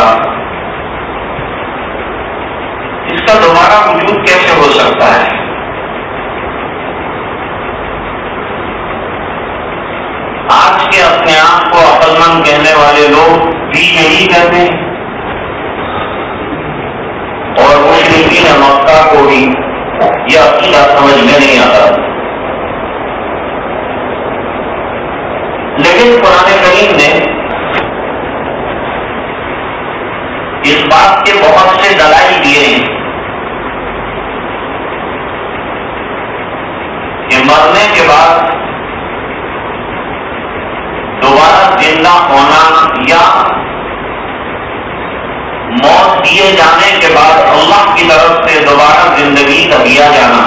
ہوگا، اس کا دوبارہ وجود کیسے ہو سکتا ہے؟ آج کے اپنے آپ کو عقل مند کہنے والے لوگ بھی یہی کہتے ہیں، اور مشرکین مکہ کو بھی یہ عقیدہ سمجھ میں نہیں آتا۔ لیکن قرآن کریم نے اس بات کے بہت سے دلائل دیے ہیں کہ مرنے کے بعد دوبارہ زندہ ہونا یا موت دیے جانے کے بعد اللہ کی طرف سے دوبارہ زندگی کا دیا جانا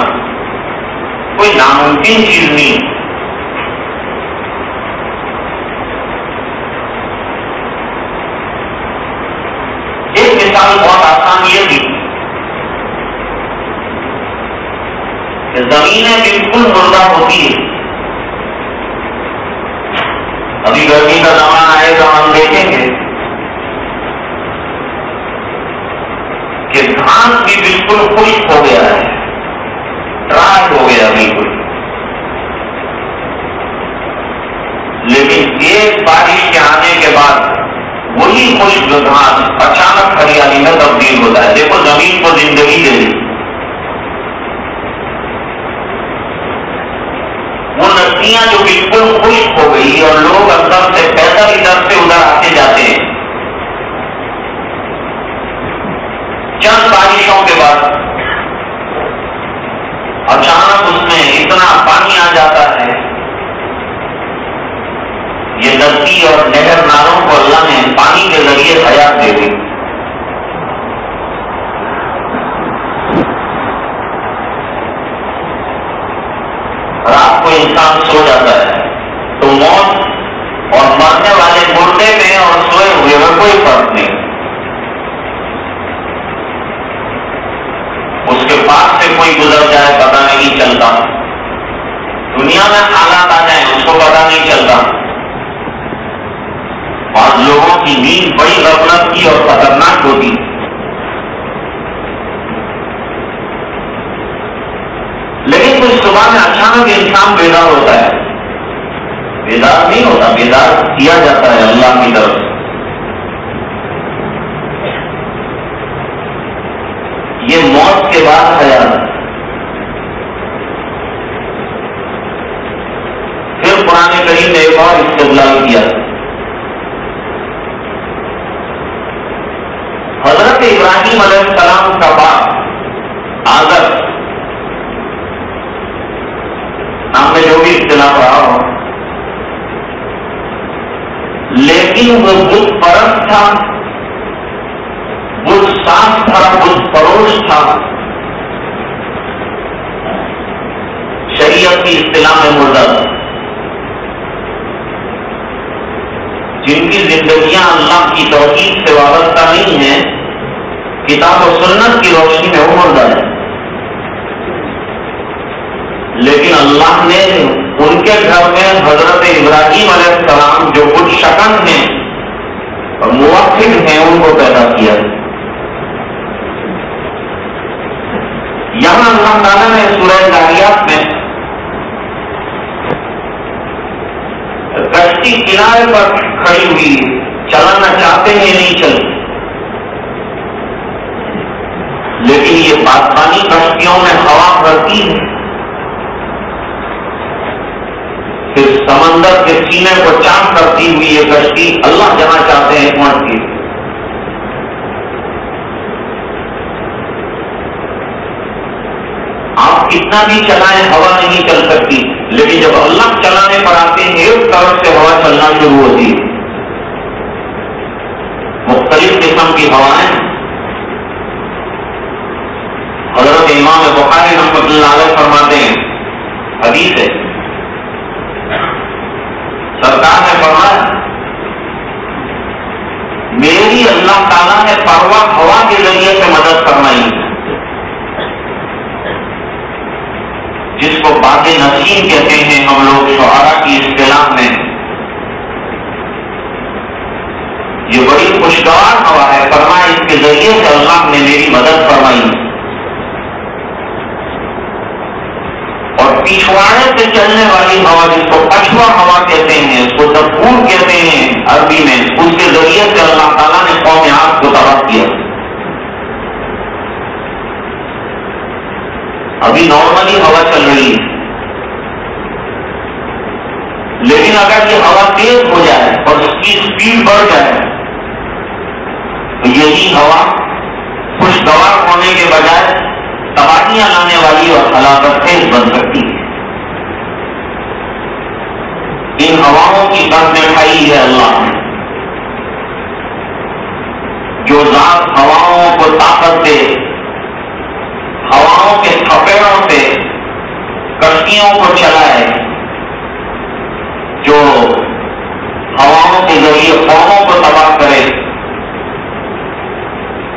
کوئی ناممکن چیز نہیں۔ ایک مثال بہت آسان یہ تھی کہ زمینیں بالکل مردہ ہوتی ہے۔ ابھی گرمی کا زمانہ آئے گا، ہم دیکھیں گے کہ گھاس بھی بالکل خشک ہو گیا ہے، ڈرائی ہو گیا بالکل، لیکن ایک بارش کے آنے کے بعد وہی خشک گھاس اچانک ہریالی میں تبدیل ہوتا ہے۔ دیکھو زمین کو زندگی دے دی، وہ نسلیاں جو بالکل خشک ہو گئی اور لوگ اندر سے پیدل ادھر سے ادھر آتے جاتے ہیں، چند بارشوں کے بعد اچانک اس میں اتنا پانی آ جاتا ہے، یہ ندی اور نہر نالوں کو اللہ نے پانی کے ذریعے حیات دے دی۔ رات کو انسان سو جاتا ہے تو موت اور مرنے والے مردے میں اور سوئے ہوئے میں کوئی فرق نہیں، اس کے پاس سے کوئی گزر جائے پتہ نہیں چلتا، دنیا میں حالات آ جائیں اس کو پتہ نہیں چلتا۔ اور لوگوں کی نیند بڑی غفلت کی اور خطرناک ہوتی، لیکن کچھ صبح میں اچانک انسان بیدار ہوتا ہے، بیدار نہیں ہوتا، بیدار کیا جاتا ہے اللہ کی طرف سے۔ یہ موت کے بعد حیات۔ پھر قرآن کریم نے ایک اور استدلال کیا، حضرت ابراہیم علیہ السلام کا باپ آزر، نام میں جو بھی اختلاف رہا ہو، لیکن وہ بت پرست تھا، بت ساز تھا، بت فروش تھا، شریعت کی اصطلاح میں مردہ تھا، جن کی زندگیاں اللہ کی توحید سے وابستہ نہیں ہیں، کتاب و سنت کی روشنی میں وہ مردہ ہے، لیکن اللہ نے ان کے گھر میں حضرت ابراہیم علیہ السلام جو بت شکن ہیں اور موحد ہیں ان کو پیدا کیا۔ یہاں اللہ تعالیٰ نے سورہ ذاریات میں کشتی کنارے پر کھڑی ہوئی، چلانا چاہتے ہیں نہیں چلتی، لیکن یہ بادبانی کشتیوں میں ہوا بھرتی ہے، پھر سمندر کے سینے کو چاک کرتی ہوئی یہ کشتی اللہ جہاں چاہتے ہیں پہنچتی ہے۔ آپ کتنا بھی چلائیں ہوا نہیں چل سکتی، لیکن جب اللہ چلانے پر آتے ہیں ایک طرف سے ہوا چلنا شروع ہوتی ہے، مختلف قسم کی ہوائیں۔ حضرت امام بخاری رحمۃ اللہ علیہ فرماتے ہیں، حدیث ہے، سرکار نے فرمایا میری اللہ تعالیٰ نے پرواں ہوا کے ذریعے سے مدد فرمائی، جس کو باد نسیم کہتے ہیں ہم لوگ شعراء کی اصطلاح میں۔ یہ بڑی خوشگوار ہوا ہے، کے ذریعے سے اللہ نے میری مدد فرمائی. اور پچھواڑے سے چلنے والی ہوا جس کو پچھوا ہوا کہتے ہیں، اس کو دبور کہتے ہیں عربی میں، اس کے ذریعے سے اللہ تعالیٰ نے قوم عاد کو تباہ کیا. ابھی نارملی ہوا چل رہی ہے، لیکن اگر یہ ہوا تیز ہو جائے اور اس کی اسپیڈ بڑھ جائے تو یہی ہوا خوشگوار ہونے کے بجائے تباہیاں لانے والی اور ہلاکت خیز بن سکتی ہے. ان ہواؤں کی قسم کھائی ہے اللہ نے. جو ذات ہواؤں کو طاقت دے، ہواؤں کے تھپیڑوں سے کشتیوں کو چلائے، جو ہواؤں کے ذریعے قوموں کو تباہ کرے،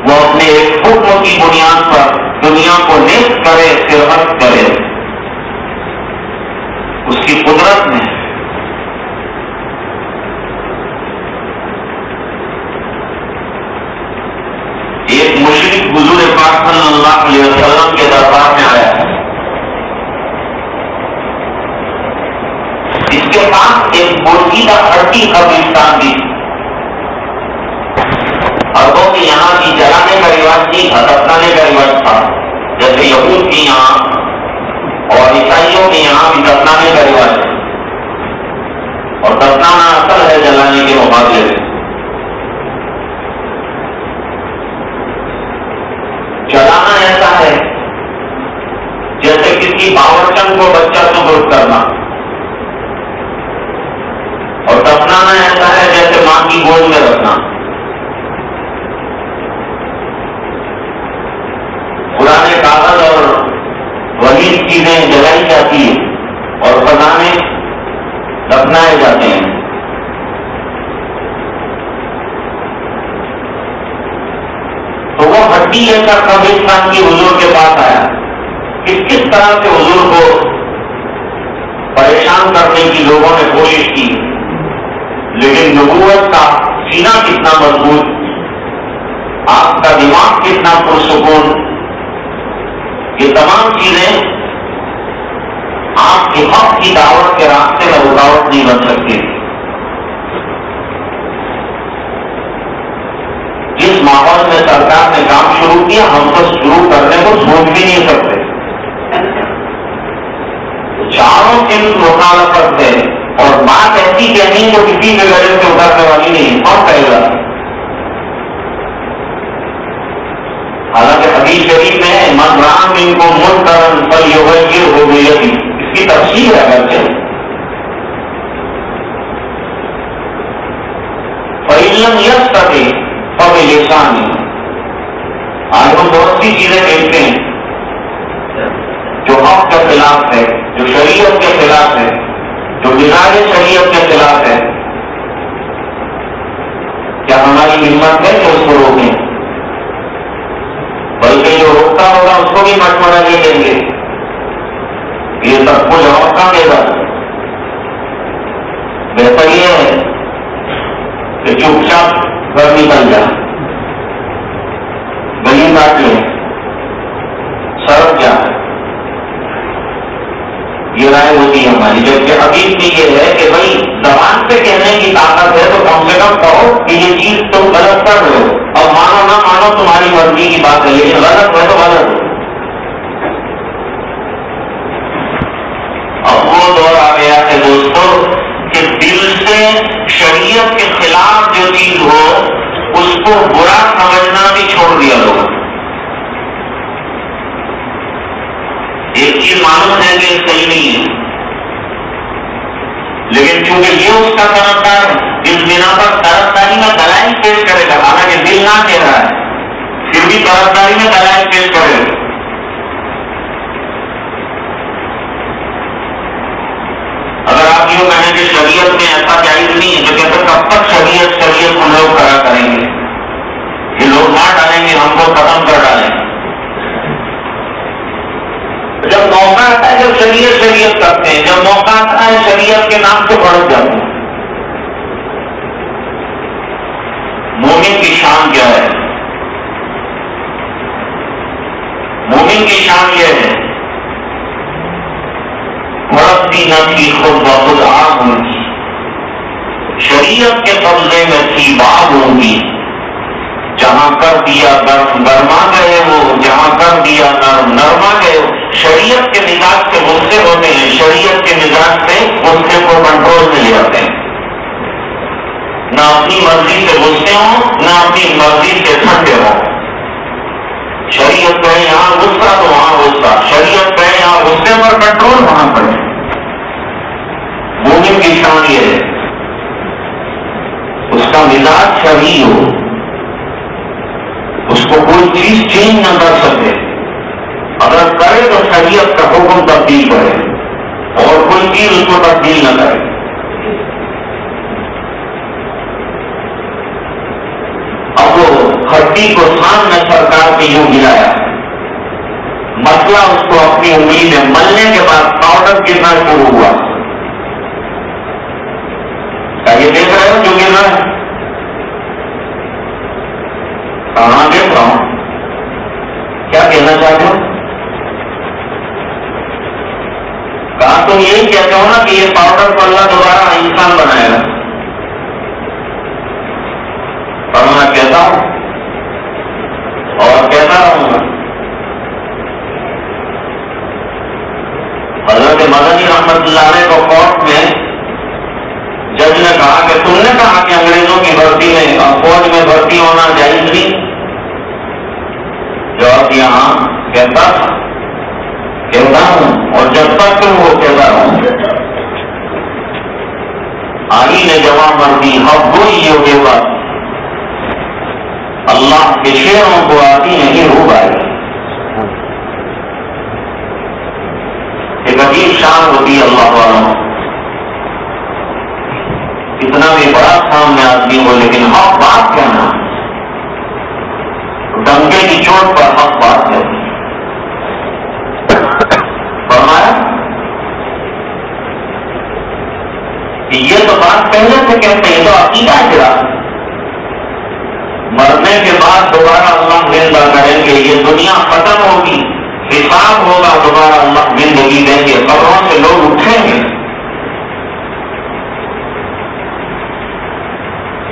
وہ اپنے ایک حکم کی بنیاد پر دنیا کو نیست کرے، سرحد کرے. اس کی قدرت میں ایک مشرک حضور پاک صلی اللہ علیہ وسلم کے دربار میں آیا. اس کے پاس ایک بوسیدہ ہڈی قبرستان بھی. عربوں کے یہاں بھی جلانے کا رواج نہیں تھا، دفنانے کا رواج تھا. جیسے یہود کے یہاں اور عیسائیوں کے یہاں بھی دفنانے کا رواج ہے، اور دفنانا اصل ہے جلانے کے مقابلے میں. جلانا ایسا ہے جیسے کسی باورچن کو بچہ سپرد کرنا، اور دفنانا ایسا ہے جیسے ماں کی گود میں رکھنا. پرانے کاغذ اور وہی چیزیں جلائی جاتی ہیں اور خزانے دفنائے جاتے ہیں. تو وہ ہڈی ایسا قبرستان کی حضور کے پاس آیا کہ کس طرح سے حضور کو پریشان کرنے کی لوگوں نے کوشش کی، لیکن نبوت کا سینہ کتنا مضبوط، آپ کا دماغ کتنا پرسکون، یہ تمام چیزیں آپ کے حق کی دعوت کے راستے میں رکاوٹ نہیں بن سکتی. جس ماحول میں سرکار نے کام شروع کیا، ہم تو شروع کرنے کو سوچ بھی نہیں سکتے. چاروں چیز مخالفت ہے، اور بات ایسی کہنی جو کسی کے گلے سے اترنے والی نہیں. کون کہے گا؟ حالانکہ حدیث شریف میں من رأى منكم منكرا فليغيره بيده، اس کی تفسیر ہے اگرچہ فإن لم يستطع فبلسانه. آج ہم بہت سی چیزیں دیکھتے ہیں جو حق کے خلاف ہے، جو شریعت کے خلاف ہے، جو مزاج شریعت کے خلاف ہے. کیا ہماری ہمت ہے کہ اس کو روکیں؟ بلکہ جو روکتا ہوگا اس کو بھی مشورہ یہ دیں گے، یہ سب کو جواب کہاں دے گا؟ بہتر یہ ہے کہ چپ چاپ گھر نکل جائے، گلی کاٹ لیں، سڑک جائے. یہ رائے ہوتی ہے ہماری. جبکہ حدیث میں یہ ہے کہ بھائی زبان سے کہنے کی طاقت ہے تو کم سے کم کہو کہ یہ چیز تم غلط کر رہے ہو، اور مانو نہ مانو تمہاری مرضی کی بات ہے، لیکن غلط ہے تو غلط ہے. اب وہ دور آ گیا ہے دوستو کہ دل سے شریعت کے خلاف جو چیز ہو اس کو برا سمجھنا بھی چھوڑ دیا لوگ. ایک چیز معلوم ہے کہ صحیح نہیں ہے، لیکن چونکہ یہ اس کا طرفدار ہے، اس بنا پر طرفداری میں دلائل پیش کرے گا. حالانکہ دل نہ کہہ رہا ہے، پھر بھی طرفداری میں دلائل پیش کرے گا. اگر آپ یوں کہیں کہ شریعت میں ایسا جائز نہیں ہے، تو کہتے کب تک شریعت ہم لوگ کرا کریں گے؟ یہ لوگ مار ڈالیں گے، ہم کو ختم کر ڈالیں گے. جب موقع آتا ہے جب شریعت کرتے ہیں، جب موقع آتا ہے شریعت کے نام سے بڑھ جاتے ہیں. مومن کی شان کیا ہے؟ شریعت کے قبضے میں تھی باغ ہوں گی، جہاں کر دیا گرم گرما گئے وہ، جہاں کر دیا نرم نرما گئے۔ شریعت کے مزاج سے غصے ہوتے ہیں، شریعت کے مزاج سے غصے کو کنٹرول میں لے آتے ہیں، نہ اپنی مرضی سے غصے ہوں نہ اپنی مرضی سے ٹھنڈے ہوں۔ شریعت کہے یہاں غصہ تو وہاں غصہ، شریعت کہے یہاں غصے پر کنٹرول وہاں پر۔ مومن کی شان یہ ہے اس کا مزاج صحیح ہو، اس کو کوئی چیز چینج نہ کر سکے، اگر کرے تو شریعت کا حکم تبدیل کرے اور کوئی چیز اس کو تبدیل نہ کرے۔ اب وہ ہڈی کو سامنے سرکار کے یوں گرایا، مسئلہ اس کو اپنی انگلی میں ملنے کے بعد پاؤڈر گرنا شروع ہوا۔ کیا یہ دیکھ رہے ہو جو گر رہا ہے؟ کہاں دیکھ رہا ہوں؟ کیا کہنا چاہتے ہو؟ کہا تم یہی کہتے ہو نا کہ یہ پاؤڈر کو اللہ دوبارہ انسان بنائے گا، اور میں کہتا ہوں اور کہتا رہوں گا۔ حضرت مدنی رحمت اللہ علیہ کو کورٹ میں جج نے کہا کہ تم نے کہا کہ انگریزوں کی بھرتی میں اور فوج میں بھرتی ہونا جائز نہیں؟ جواب دیا ہاں کہتا ہوں اور جب تک تم وہ کہتا رہوں۔ آئی نے جواب مر دی، اب وہی یہ بات اللہ کے شیروں کو آتی نہیں ہو پائے۔ ایک عجیب شان ہوتی ہے اللہ والوں، اتنا بھی بڑا سامنے آدمی ہو لیکن حق بات کہنا، ڈنکے کی چوٹ پر حق بات کرنی۔ فرمایا کہ یہ تو بات پہلے سے کہتے ہیں، تو عقیدہ ہے، مرنے کے بعد دوبارہ اللہ زندہ کریں گے، یہ دنیا ختم ہوگی، حساب ہوگا، دوبارہ اللہ زندگی دیں گے، قبروں سے لوگ اٹھیں گے۔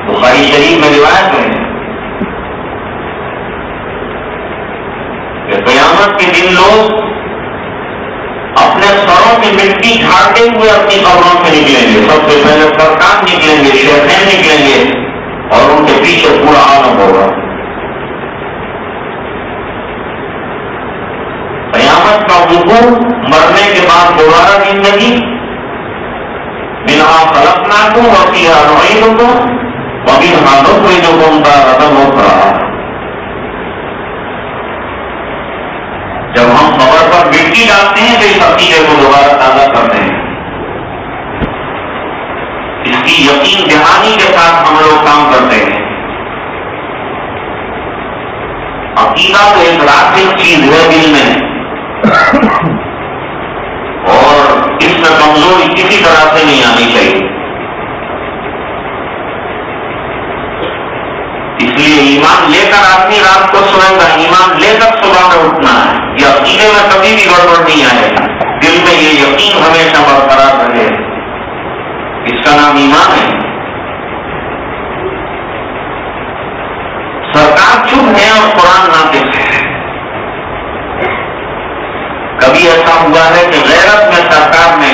بخاری شریف میں روایت ہے کہ قیامت کے دن لوگ اپنے سروں کی مٹی جھاڑتے ہوئے اپنی قبروں سے نکلیں گے، سب سے پہلے سرکار نکلیں گے، شیخین نکلیں گے، اور ان کے پیچھے پورا عالم ہوگا۔ قیامت کا وقوع، مرنے کے بعد دوبارہ زندگی، منہا خلقناکم وفیہا نعیدکم ومنہا نخرجکم تارۃ اخری۔ جب ہم قبر پر مٹی ڈالتے ہیں تو اس عقیدے کو دوبارہ تازہ کرتے ہیں، اس کی یقین دہانی کے ساتھ ہم لوگ کام کرتے ہیں۔ عقیدہ تو ایک راسخ چیز ہے دل میں، اور اس میں کمزوری کسی طرح سے نہیں آنی چاہیے۔ اس لیے ایمان لے کر آدمی رات کو سوئے گا، ایمان لے کر صبح میں اٹھنا ہے۔ یہ عقیدے میں کبھی بھی گڑبڑ نہیں آئے گا، دل میں یہ یقین ہمیشہ برقرار رہے، اس کا نام ایمان ہے۔ سرکار چپ ہے اور قرآن ناطق ہے۔ کبھی ایسا ہوا ہے کہ غیرت میں سرکار نے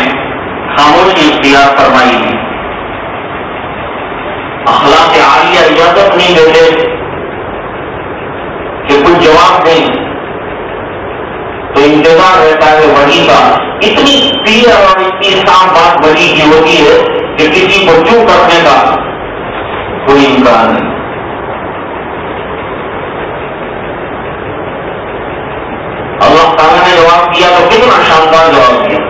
خاموشی اختیار فرمائی ہے، اخلاق عالیہ اجازت نہیں دیتے کہ کچھ جواب دیں، تو انتظار رہتا ہے وحی کا۔ اتنی کلیئر اور اتنی صاف بات وحی کی ہوتی ہے کہ کسی کو چپ کرنے کا کوئی امکان نہیں۔ اللہ تعالیٰ نے جواب دیا تو کتنا شاندار جواب دیا۔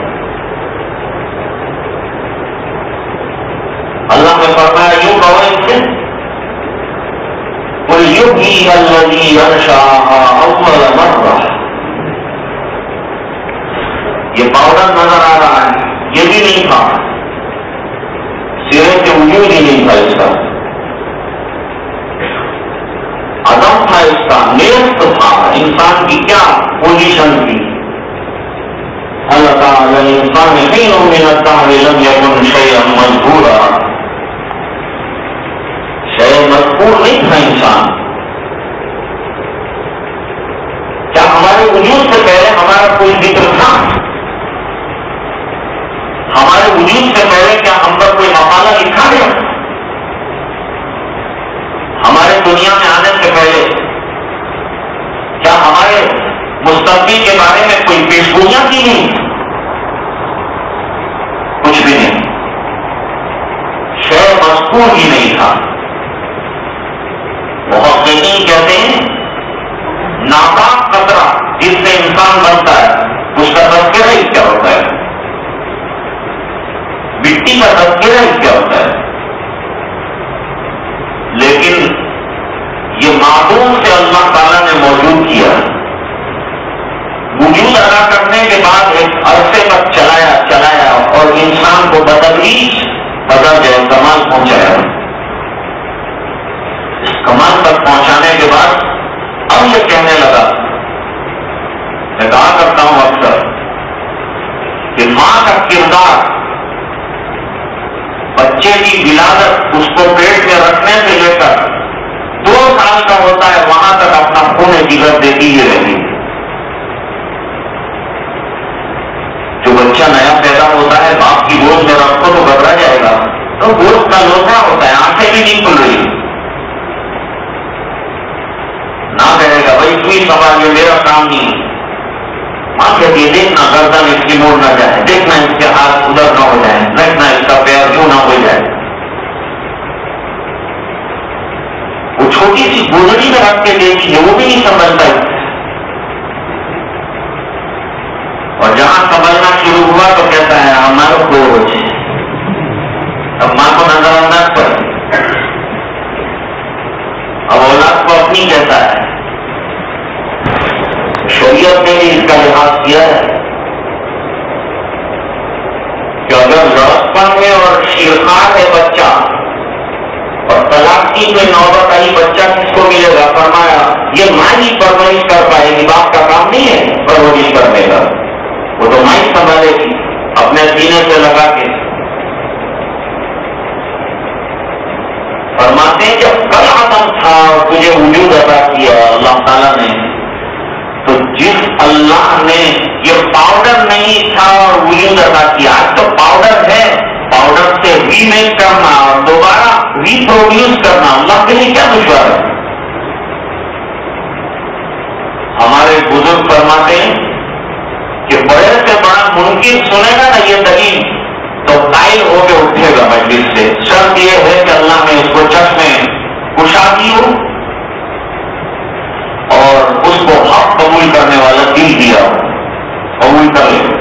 اللہ نے فرمایا یوں کہو اس سے، قل یحیی الذی انشأها اول مرہ۔ یہ پاؤڈر نظر آ رہا ہے، یہ بھی نہیں تھا، سرے سے وجود ہی نہیں تھا، اس کا عدم تھا، اس کا نیست تھا۔ انسان کی کیا پوزیشن تھی؟ اللہ تعالی انسان حین من الدہر لم یکن شیئا مذکورا۔ تھا انسان؟ کیا ہمارے وجود سے پہلے ہمارا کوئی ذکر تھا؟ ہمارے وجود سے پہلے کیا ہم پر کوئی مقالہ لکھا گیا؟ ہمارے دنیا میں آنے سے پہلے کیا ہمارے مستقبل کے بارے میں کوئی پیشگوئیاں کی گئی؟ کچھ بھی نہیں، شے مذکور ہی نہیں تھا۔ محققین کہتے ہیں ناپاک قطرہ جس سے انسان بنتا ہے اس کا تذکرہ ہی کیا ہوتا ہے؟ مٹی کا تذکرہ ہی کیا ہوتا ہے؟ لیکن یہ معدوم سے اللہ تعالیٰ نے موجود کیا، وجود ادا کرنے کے بعد ایک عرصے تک چلایا اور انسان کو بتدریج بدل جائے کمال پہنچایا۔ اس کمال تک پہنچانے کے بعد اب یہ کہنے لگا، میں کہا کرتا ہوں اکثر کہ ماں کا کردار بچے کی ولادت اس کو پیٹ میں رکھنے سے لے کر 2 سال کا ہوتا ہے وہاں تک اپنا خون جگر دیتی ہی رہتی۔ جو بچہ نیا پیدا ہوتا ہے باپ کی گود میں رکھو تو گھبرا جائے گا، تو گود کا لوٹا ہوتا ہے، آنکھیں بھی نہیں کھل رہی، نہ کہے گا بھائی کوئی سوال یہ میرا کام نہیں۔ ماں کہتی ہے دیکھنا گردن اس کی موڑ نہ جائے، دیکھنا اس کے ہاتھ ادھر نہ ہو جائے، دیکھنا اس کا پیر یوں نہ ہو جائے۔ وہ چھوٹی سی گودڑی میں رکھ کے دیکھی ہے، وہ بھی نہیں سمجھتا ہے، اور جہاں سمجھنا شروع ہوا تو کہتا ہے ہمارا کوئی ہو جائے۔ اب ماں کو نظر انداز پر اب اولاد کو اپنی کہتا ہے۔ شریعت نے بھی اس کا لحاظ کیا ہے کہ اگر لڑکپن میں اور شیرخوار ہے بچہ اور طلاق کی کوئی نوبت آئی بچہ کس کو ملے گا؟ فرمایا یہ ماں ہی پرورش کر پائے گی، باپ کا کام نہیں ہے پرورش کرنے کا، وہ تو ماں ہی سنبھالے گی اپنے سینے سے لگا کے۔ فرماتے ہیں جب کل عدم تھا اور تجھے وجود عطا کیا اللہ تعالیٰ نے، تو جس اللہ نے یہ پاؤڈر نہیں تھا اور وجود عطا کیا، آج تو پاؤڈر ہے، پاؤڈر سے ری میک کرنا اور دوبارہ ری پروڈیوس کرنا اللہ کے لیے کیا دشوار ہے؟ ہمارے بزرگ فرماتے ہیں کہ بڑے سے بڑا منکر سنے گا نا یہ دلیل تو قائل ہو کے اٹھے گا مجلس سے۔ شرط یہ ہے کہ اللہ نے اس کو چشمے کشا کی ہو اور اس کو حق قبول کرنے والا دل دیا ہو، قبول کر لے۔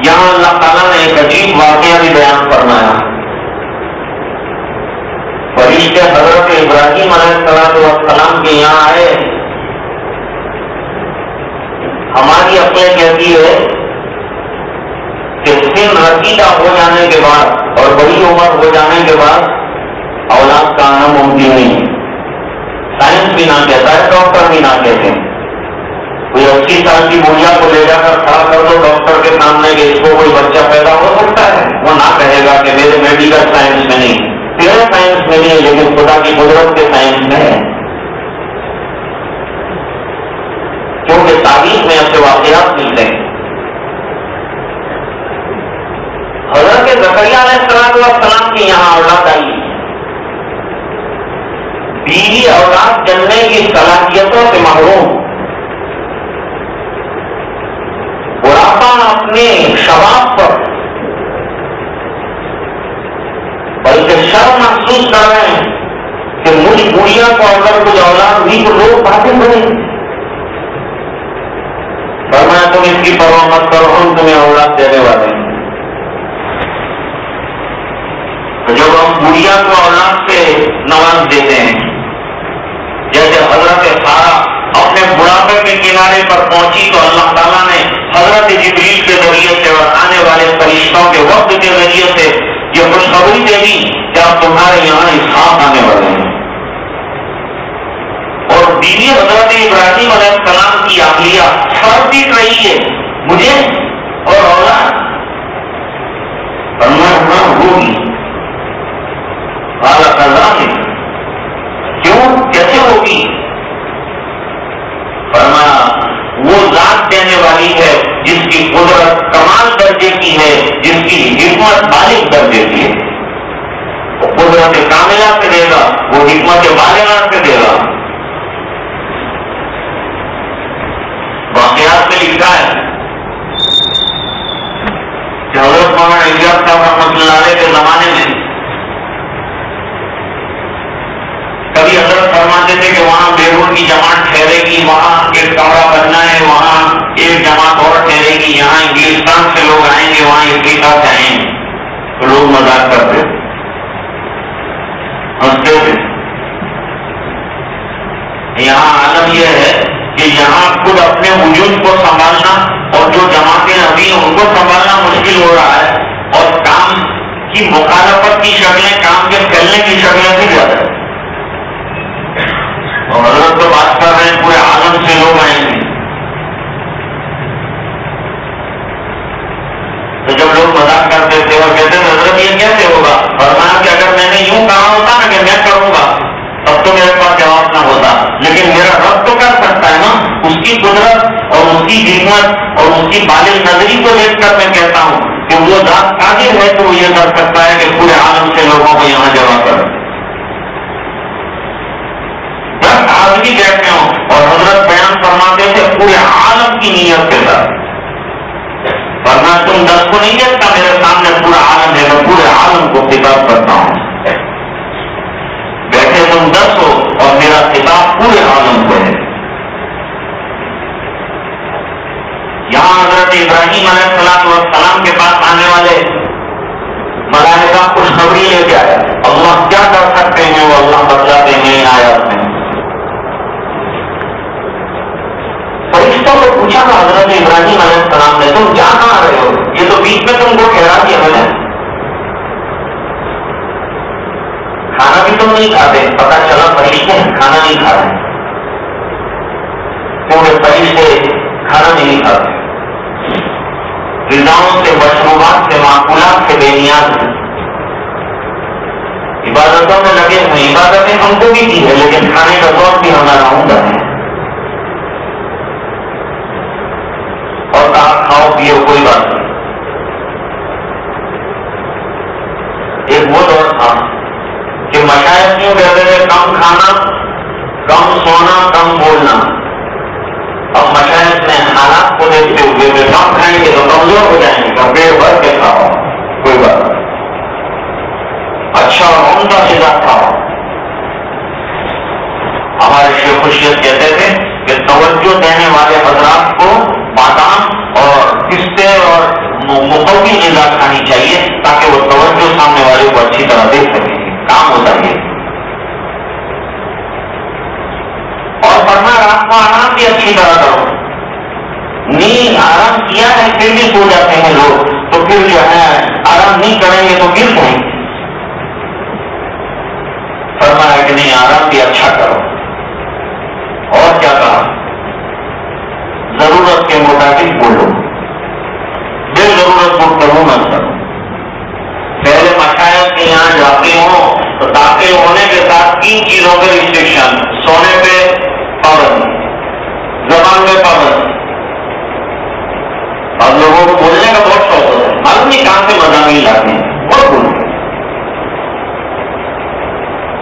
یہاں اللہ تعالیٰ نے ایک عجیب واقعہ بھی بیان فرمایا۔ فرشتے حضرت ابراہیم علیہ السلام کے یہاں آئے، ہماری عقل کہتی ہے کہ سن رسیدہ ہو جانے کے بعد اور بڑی عمر ہو جانے کے بعد اولاد کا آنا ممکن نہیں ہے۔ سائنس بھی نہ کہتا ہے، ڈاکٹر بھی نہ کہتے ہیں۔ کوئی 80 سال کی بڑھیا کو لے جا کر کھڑا کر دو ڈاکٹر کے سامنے کہ اس کو کوئی بچہ پیدا ہو سکتا ہے، وہ نہ کہے گا کہ میرے میڈیکل سائنس میں نہیں، تیرے سائنس میں نہیں ہے لیکن خدا کی قدرت کے سائنس میں ہے۔ کیونکہ تاریخ میں ایسے واقعات ملتے ہیں۔ حضرت زکریا علیہ السلام کی یہاں اولاد آئی، بیوی اولاد جننے کی صلاحیتوں سے محروم، بڑھاپا اپنے شباب پر، بلکہ شرم محسوس کر رہے ہیں کہ مجھ بڑھیا کو اگر کچھ اولاد ہوئی تو لوگ باتیں کریں۔ فرمایا تم اس کی پرواہ مت کرو، ہم تمہیں اولاد دینے والے ہیں۔ جب ہم بڑھیا کو اولاد سے نواز دیتے ہیں، جیسے حضرت سارہ اپنے بڑھاپے کے کنارے پر پہنچی تو اللہ تعالیٰ نے حضرت جبریل کے ذریعے سے اور آنے والے فرشتوں کے وقت کے ذریعے سے یہ خوشخبری دے دی کہ اب تمہارے یہاں اسحاق آنے والے ہیں۔ اور بیوی حضرت ابراہیم علیہ السلام کی عقلیہ سر پیٹ رہی ہے، مجھے اور اولاد ہوگی۔ جس کی حکمت بالغ کر دیتی ہے، وہ قدرت کاملہ سے دے گا، وہ حکمت بالغہ سے دے گا۔ واقعات میں لکھا ہے کہ حضرت مولانا الیاس صاحب رحمۃ اللہ علیہ کے زمانے میں کبھی حضرت فرماتے تھے کہ وہاں بیرون کی جماعت ٹھہرے گی، وہاں ایک کمرہ بننا ہے، وہاں ایک جماعت اور ٹھہرے گی، یہاں انگلستان سے لوگ آئیں گے، وہاں افریقہ سے آئیں گے، تو لوگ مذاق کرتے ہنستے تھے۔ یہاں عالم یہ ہے کہ یہاں خود اپنے وجود کو سنبھالنا اور جو جماعتیں ابھی ان کو سنبھالنا مشکل ہو رہا ہے، اور کام کی مخالفت کی شکلیں، کام کے پھیلنے کی شکلیں بھی زیادہ ہے۔ اور حضرت تو بات کر رہے ہیں پورے عالم سے لوگ آئیں گے، تو جب لوگ مذاق کرتے تھے اور کہتے تھے حضرت یہ کیسے ہوگا، فرمایا کہ اگر میں نے یوں کہا ہوتا نا کہ میں کروں گا تب تو میرے پاس جواب نہ ہوتا، لیکن میرا رب تو کر سکتا ہے نا، اس کی قدرت اور اس کی حکمت اور اس کی بالغ نظری کو دیکھ کر میں کہتا ہوں کہ وہ ذات قادر ہے تو وہ یہ کر سکتا ہے کہ پورے عالم سے لوگوں کو یہاں جمع کر۔ دس آدمی بیٹھے ہوں اور حضرت بیان فرماتے تھے پورے عالم کی نیت کے ساتھ، ورنہ تم 10 کو نہیں دیکھتا، میرے سامنے پورا عالم ہے، میں پورے عالم کو خطاب کرتا ہوں۔ بیٹھے تم 10 ہو اور میرا خطاب پورے عالم کو ہے۔ یہاں حضرت ابراہیم علیہ السلام کے پاس آنے والے ملائکہ خوشخبری لے کے آئے، اللہ کیا کر سکتے ہیں وہ اللہ بتلاتے ہیں ان آیات میں۔ فرشتوں کو پوچھا نا حضرت ابراہیم علیہ السلام نے، تم جا کہاں رہے ہو، یہ تو بیچ میں تم کو ٹھہرا دیا میں نے، کھانا بھی تم نہیں کھاتے، پتا چلا فرشتے کھانا نہیں کھا رہے، پورے فرشتے کھانا نہیں کھاتے، غذاؤں سے، مشروبات سے، معقولات سے بے نیاز ہیں، عبادتوں میں لگے ہوئے، عبادتیں ہم کو بھی کی ہے لیکن کھانے کا ذوق بھی ہمارا عمدہ ہے، اور کہا کھاؤ پیو کوئی بات نہیں۔ ایک وہ دور تھا کہ مشائخ کیوں کہتے تھے کم کھانا، کم سونا، کم بولنا، اب مشائخ نے حالات کو دیکھتے ہوئے کہ کم کھائیں گے تو کمزور ہو جائیں گے، پیٹ بھر کے کھاؤ کوئی بات نہیں، اچھا اور عمدہ غذا کھاؤ۔ ہمارے شیخ الشیخ کہتے تھے کہ توجہ دینے والے حضرات کو بادام اور پستے اور مقوی غذا کھانی چاہیے تاکہ وہ توجہ سامنے والے کو اچھی طرح دیکھ سکیں، کام ہوتا ہے۔ اور پڑھنا رات کو آرام بھی اچھی طرح کرو، نیند آرام کیا ہے پھر بھی سو جاتے ہیں لوگ، تو پھر جو ہے آرام نہیں کریں گے تو گر جائیں گے، فرمایا کہ نہیں آرام بھی اچھا کرو۔ اور کیا کہا، ضرورت کے مطابق بولو، بے ضرورت گفتگو مت کرو۔ پہلے مشائخ کے یہاں جاتے ہوں تو داخل ہونے کے ساتھ 3 چیزوں پہ ریسٹرکشن، سونے پہ پابند، زبان پہ پابند، اور لوگوں کو بولنے کا بہت شوق ہوتا ہے، معلوم نہیں کہاں سے مضامین لاتے ہیں، بہت بولتے ہیں،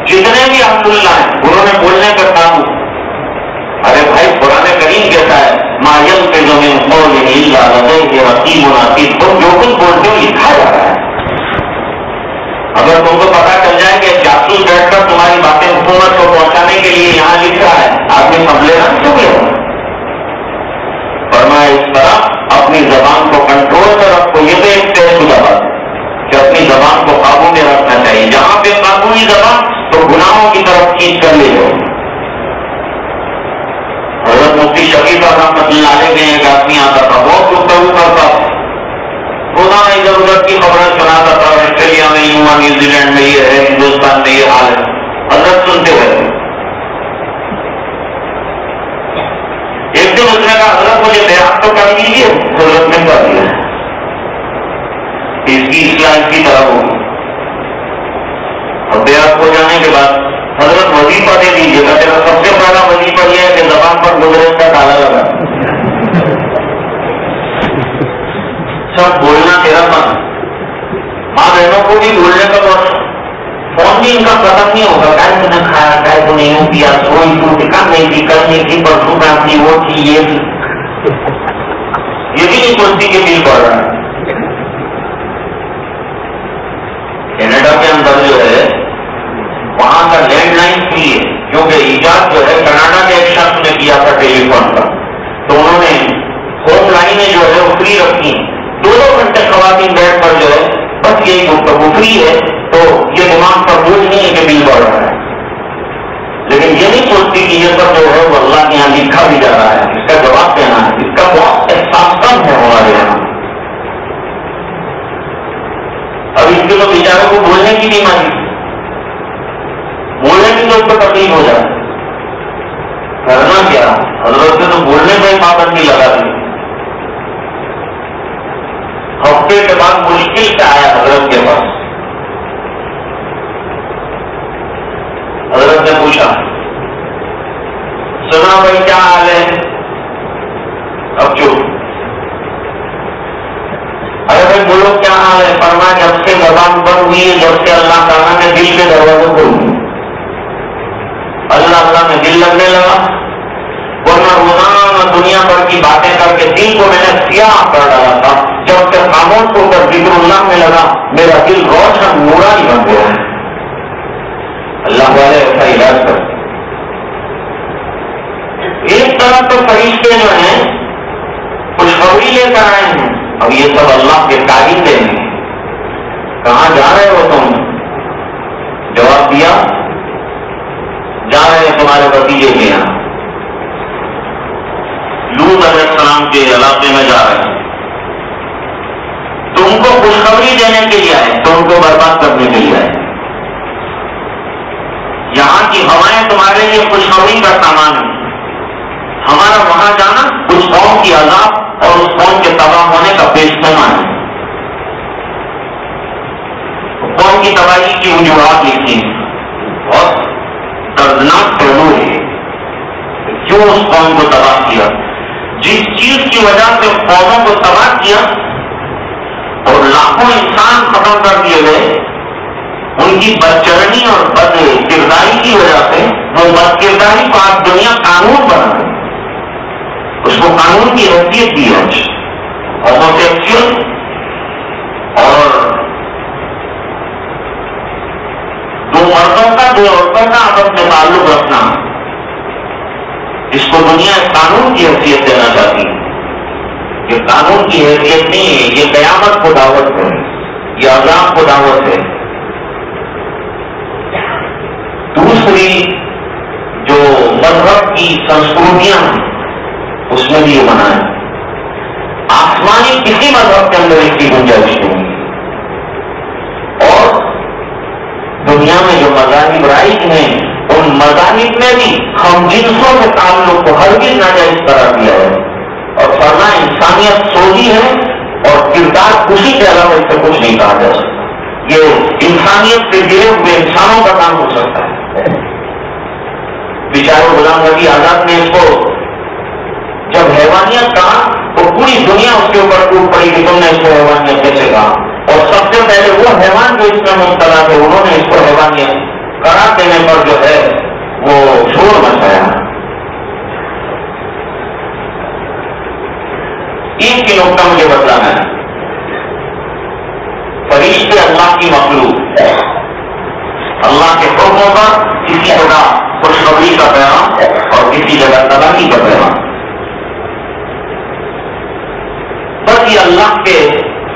جتنے بھی عبداللہ ہیں انہوں نے بولنے کا قابو۔ ارے بھائی قرآن کریم کہتا ہے ما یلفظ من قول الا لدیہ رقیب عتید، تو جو کچھ بولتے ہو لکھا جا رہا ہے۔ اگر تم کو پتا چل جائے کہ جاسوس بیٹھ کر تمہاری باتیں حکومت کو پہنچانے کے لیے یہاں لکھ رہا ہے، آدمی سمجھے گا کیوں گیا؟ فرمایا اس طرح اپنی زبان کو کنٹرول کر رکھو، یہ تو ایک طے شدہ بات ہے کہ اپنی زبان کو قابو میں رکھنا چاہیے، جہاں پہ قابوی زبان تو گناہوں کی طرف کھینچ کر لے جاؤ۔ حضرت مفتی شفیع رحمۃ اللہ علیہ کے ایک آدمی آتا تھا، بہت گفتگو کرتا تھا، روزانہ ادھر ادھر کی خبریں سناتا تھا، آسٹریلیا میں یوں، نیوزی لینڈ میں یہ ہے، ہندوستان میں یہ حال ہے، حضرت سنتے رہتے۔ ایک دن اس نے کہا حضرت مجھے بیعت تو کر دیجیے، حضرت نے کر دیا، اس کی اصلاح اس کی طرح ہوگی، اور بیعت ہو جانے کے بعد حضرت وظیفہ دے دیجیے گا، تیرا سب سے پہلا وظیفہ یہ ہے کہ زبان پر گزرے کا تالا لگا، سب بولنا تیرا کو بھی بولنے کا بہت فون بھی ان کا ختم نہیں ہوگا. کیا تم نے کھایا, کیا تم نے یوں کیا, سوئی تو ٹکا نہیں تھی, کل نہیں تھی, پرسوں میں اپنی وہ تھی, یہ بھی نہیں سوچتی کہ بل پڑ رہا ہے. کینیڈا کے اندر جو ہے وہاں کا لینڈ لائن فری ہے, کیونکہ ایجاد جو ہے کینیڈا کے ایک شخص نے کیا تھا ٹیلی فون کا, تو انہوں نے ہوم لائنیں جو ہے وہ فری رکھی ہیں. 2 گھنٹے خواتین بیٹھ پر جو ہے بس یہی گفتگو فری ہے, تو یہ دماغ پر بوجھ نہیں ہے کہ بل بڑھ رہا ہے. لیکن یہ نہیں سوچتی کہ یہ سب جو ہے وہ اللہ کے یہاں لکھا بھی جا رہا ہے, اس کا جواب دینا ہے. اس کا بہت احساس کم ہے ہمارے یہاں. اب اس کے تو بیچاروں کو بولنے کی نہیں مانی, بولنے کی تو اس کو تکلیف ہو جائے. کرنا کیا, حضرت نے تو بولنے میں پابندی لگا دی. ہفتے کے بعد مشکل سے آیا حضرت کے پاس. حضرت نے پوچھا, سنا بھائی کیا حال ہے؟ اب چپ. ارے بھائی بولو کیا حال ہے؟ فرمایا جب سے زبان بند ہوئی ہے, جب سے اللہ تعالیٰ نے دل کے دروازے کھول دیے, اللہ میں دل لگنے لگا. ورنہ روزانہ دنیا بھر کی باتیں کر کے دل کو میں نے سیاہ کر ڈالا تھا. جب سے خاموش ہو کر ذکر اللہ میں لگا, میرا دل روشن نورانی بن گیا ہے. اللہ والے ایسا علاج کرتے. ایک طرف تو فرشتے جو ہیں خوشخبری لے کر آئے ہیں, اب یہ سب اللہ کے تعلیم دیں گے. کہاں جا رہے ہو تم؟ جواب دیا, جا رہے ہیں تمہارے بھتیجے کے یہاں, لوط علیہ السلام کے علاقے میں جا رہے ہیں. تم کو خوشخبری دینے کے لیے آئے, تم کو برباد کرنے کے لیے آئے. یہاں کی ہوائیں تمہارے لیے خوشخبری کا سامان ہے. ہمارا وہاں جانا اس قوم کی عذاب اور اس قوم کے تباہ ہونے کا پیش پیمان ہے. قوم کی تباہی کی وجوہات لکھی ہیں اور دردناک پہلو ہے کیوں اس قوم کو تباہ کیا. جس چیز کی وجہ سے قوموں کو تباہ کیا اور لاکھوں انسان ختم کر دیے گئے, ان کی بدچرنی اور بد کرداری کی وجہ سے وہ بد کرداری کو آج دنیا قانون بنا ہے. اس کو قانون کی حیثیت دی ہے. ہوموسیکسوئل اور 2 مردوں کا 2 عورتوں کا آپس میں تعلق رکھنا, اس کو دنیا قانون کی حیثیت دینا چاہتی ہے. یہ قانون کی حیثیت نہیں ہے, یہ قیامت کو دعوت ہے, یہ عذاب کو دعوت ہے. دوسری جو مذہب کی سنسکرتیاں ہیں اس میں بھی یہ منع ہے. آسمانی کسی مذہب کے اندر اس کی گنجائش نہیں ہے. اور دنیا میں جو مذاہب رائج ہیں ان مذاہب میں بھی ہم جنسوں کے تعلق کو ہرگز ناجائز قرار دیا ہے اور فرمایا انسانیت سوزی ہے اور کردار خوشی کے علاوہ اس سے کچھ نہیں کہا جا سکتا. یہ انسانیت سے گرے ہوئے انسانوں کا کام ہو سکتا ہے. بیچارے غلام نبی آزاد نے اس کو جب حیوانیت کہا تو پوری دنیا اس کے اوپر ٹوٹ پڑی کہ تم نے اس کو حیوانیت کیسے کہا. اور سب سے پہلے وہ حیوان جو اس میں مبتلا تھے انہوں نے اس کو حیوانیت قرار دینے پر جو ہے وہ شور مچایا. ایک کی نقطہ مجھے بتلانا ہے. فرشتے اللہ کی مخلوق, اللہ کے حکموں پر کسی جگہ خوشخبری کا پیغام اور کسی جگہ تباہی کا پیغام. بس یہ اللہ کے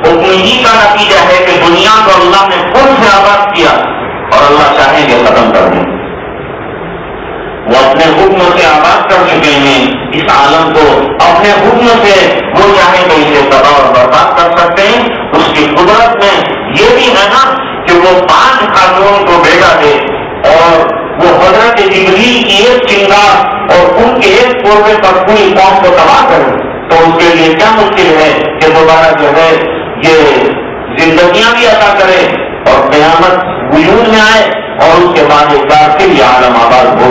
حکم ہی کا نتیجہ ہے کہ دنیا کو اللہ نے خود سے آباد کیا اور اللہ چاہیں گے ختم کر دیں. وہ اپنے حکم سے آباد کر چکے ہیں اس عالم کو. اپنے حکم سے وہ چاہیں تو اسے تباہ اور برباد کر سکتے ہیں. اس کی قدرت میں یہ بھی ہے نا کہ وہ 5 خاتون کو بیٹا دے اور وہ حضرت جبریل کی ایک چنگار اور ان کے ایک کوڑے پر پوری قوم کو تباہ کرے, تو اس کے لیے کیا مشکل ہے کہ دوبارہ جو ہے یہ زندگیاں بھی عطا کرے اور قیامت وجود میں آئے اور اس کے بعد ایک بار پھر یہ عالم آباد ہو.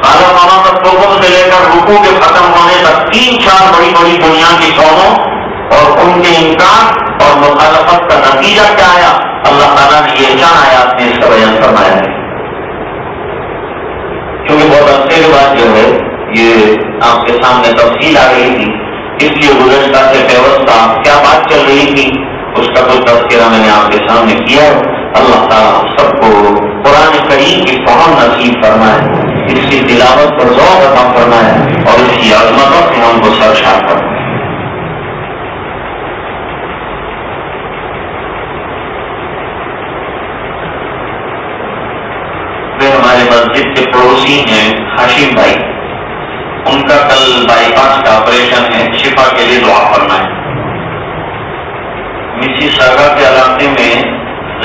عالم آباد لوگوں سے لے کر رکوع کے ختم ہونے تک 3-4 بڑی بڑی دنیا کی قوموں اور ان کے انکار اور مخالفت کا نتیجہ کیا آیا، اللہ تعالیٰ نے یہ چند آیات میں اس کا بیان فرمایا ہے. کیونکہ بہت عرصے کے بعد جو ہے یہ آپ کے سامنے تفصیل آ رہی تھی، اس لیے گزشتہ سے پیوستہ کیا بات چل رہی تھی اس کا کوئی تذکرہ میں نے آپ کے سامنے کیا. اللہ تعالیٰ سب کو قرآن کریم کی فہم نصیب فرمائے، اس کی تلاوت پر ذوق عطا فرمائے اور اس کی عظمتوں سے ہم کو سرشار فرمائے. ہمارے مسجد کے پڑوسی ہیں ہاشم بھائی، ان کا کل بائی پاس کا آپریشن ہے، شفا کے لیے دعا فرمائیں. مسیساگا کے علاقے میں